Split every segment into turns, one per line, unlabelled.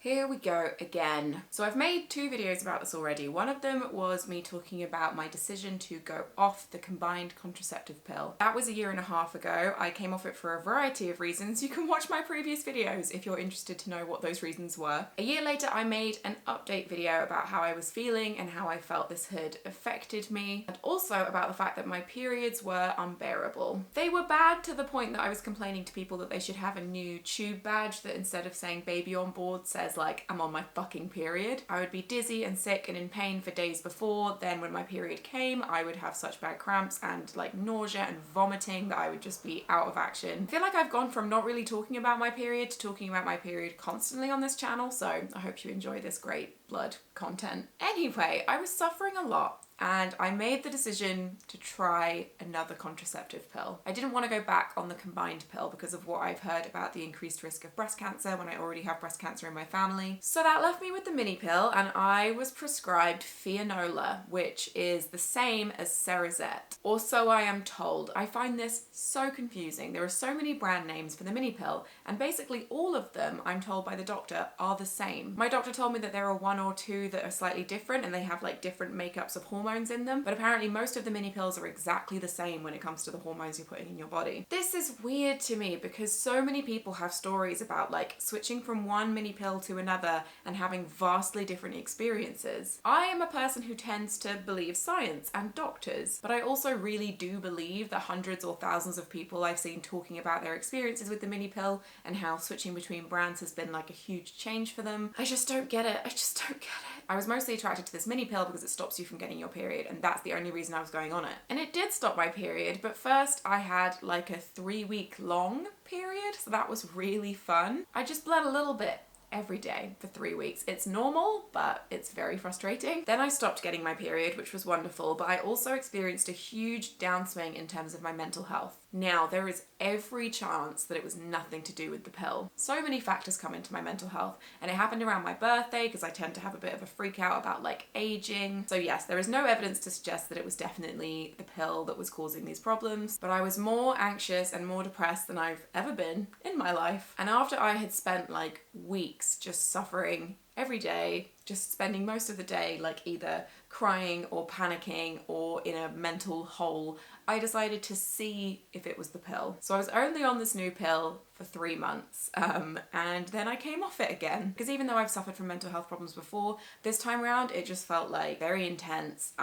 Here we go again. So I've made 2 videos about this already. One of them was me talking about my decision to go off the combined contraceptive pill. That was a year and a half ago. I came off it for a variety of reasons. You can watch my previous videos if you're interested to know what those reasons were. A year later, I made an update video about how I was feeling and how I felt this had affected me, and also about the fact that my periods were unbearable. They were bad to the point that I was complaining to people that they should have a new tube badge that instead of saying baby on board says like I'm on my fucking period. I would be dizzy and sick and in pain for days before. Then when my period came, I would have such bad cramps and like nausea and vomiting that I would just be out of action. I feel like I've gone from not really talking about my period to talking about my period constantly on this channel, so I hope you enjoy this great blood content. Anyway, I was suffering a lot, and I made the decision to try another contraceptive pill. I didn't want to go back on the combined pill because of what I've heard about the increased risk of breast cancer when I already have breast cancer in my family. So that left me with the mini pill, and I was prescribed Fianola, which is the same as Cerazette. Or so I am told. I find this so confusing. There are so many brand names for the mini pill, and basically all of them, I'm told by the doctor, are the same. My doctor told me that there are 1 or 2 that are slightly different and they have like different makeups of hormones in them, but apparently most of the mini pills are exactly the same when it comes to the hormones you're putting in your body. This is weird to me because so many people have stories about like switching from one mini pill to another and having vastly different experiences. I am a person who tends to believe science and doctors, but I also really do believe that hundreds or thousands of people I've seen talking about their experiences with the mini pill and how switching between brands has been like a huge change for them. I just don't get it. I just don't get it. I was mostly attracted to this mini pill because it stops you from getting your period, and that's the only reason I was going on it. And it did stop my period, but first I had like a 3-week long period, so that was really fun. I just bled a little bit every day for 3 weeks. It's normal, but it's very frustrating. Then I stopped getting my period, which was wonderful, but I also experienced a huge downswing in terms of my mental health. Now, there is every chance that it was nothing to do with the pill. So many factors come into my mental health, and it happened around my birthday because I tend to have a bit of a freak out about like aging. So yes, there is no evidence to suggest that it was definitely the pill that was causing these problems, but I was more anxious and more depressed than I've ever been in my life. And after I had spent like weeks just suffering every day, just spending most of the day like either crying or panicking or in a mental hole, I decided to see if it was the pill. So I was only on this new pill for 3 months, and then I came off it again. Because even though I've suffered from mental health problems before, this time around it just felt like very intense,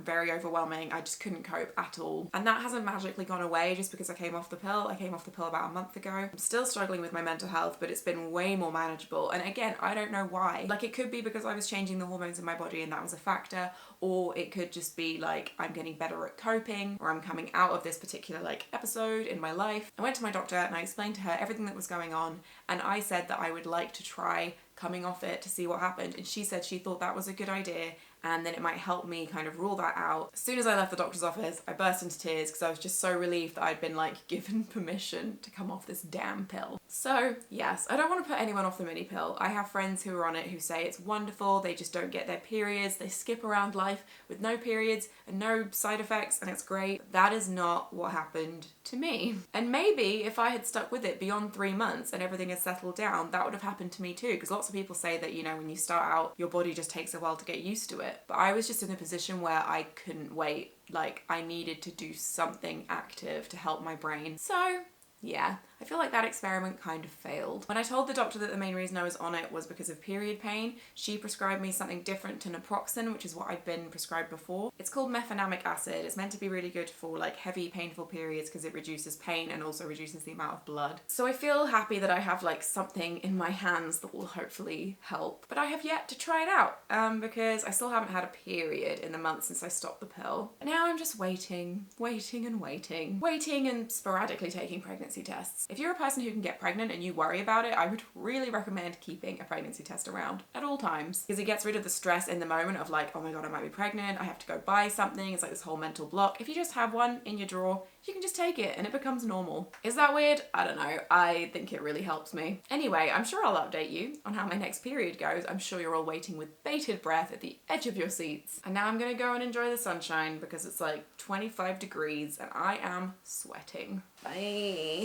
very overwhelming. I just couldn't cope at all. And that hasn't magically gone away just because I came off the pill. I came off the pill about a month ago. I'm still struggling with my mental health, but it's been way more manageable. And again, I don't know why. Like, it could be because I was changing the hormones in my body and that was a factor, or it could just be like I'm getting better at coping, or I'm coming out of this particular like episode in my life. I went to my doctor and I explained to her everything that was going on, and I said that I would like to try coming off it to see what happened, and she said she thought that was a good idea and then it might help me kind of rule that out. As soon as I left the doctor's office, I burst into tears because I was just so relieved that I'd been like given permission to come off this damn pill. So yes, I don't want to put anyone off the mini pill. I have friends who are on it who say it's wonderful, they just don't get their periods, they skip around life with no periods and no side effects, and it's great. That is not what happened to me. And maybe if I had stuck with it beyond 3 months and everything had settled down, that would have happened to me too, because lots of people say that, you know, when you start out, your body just takes a while to get used to it. But I was just in a position where I couldn't wait. Like, I needed to do something active to help my brain. So yeah, I feel like that experiment kind of failed. When I told the doctor that the main reason I was on it was because of period pain, she prescribed me something different to naproxen, which is what I'd been prescribed before. It's called mefenamic acid. It's meant to be really good for like heavy, painful periods because it reduces pain and also reduces the amount of blood. So I feel happy that I have like something in my hands that will hopefully help. But I have yet to try it out because I still haven't had a period in the month since I stopped the pill. And now I'm just waiting and sporadically taking pregnancy tests. If you're a person who can get pregnant and you worry about it, I would really recommend keeping a pregnancy test around at all times, because it gets rid of the stress in the moment of like, oh my god, I might be pregnant, I have to go buy something. It's like this whole mental block. If you just have one in your drawer, you can just take it and it becomes normal. Is that weird? I don't know. I think it really helps me. Anyway, I'm sure I'll update you on how my next period goes. I'm sure you're all waiting with bated breath at the edge of your seats. And now I'm gonna go and enjoy the sunshine because it's like 25 degrees and I am sweating. Bye.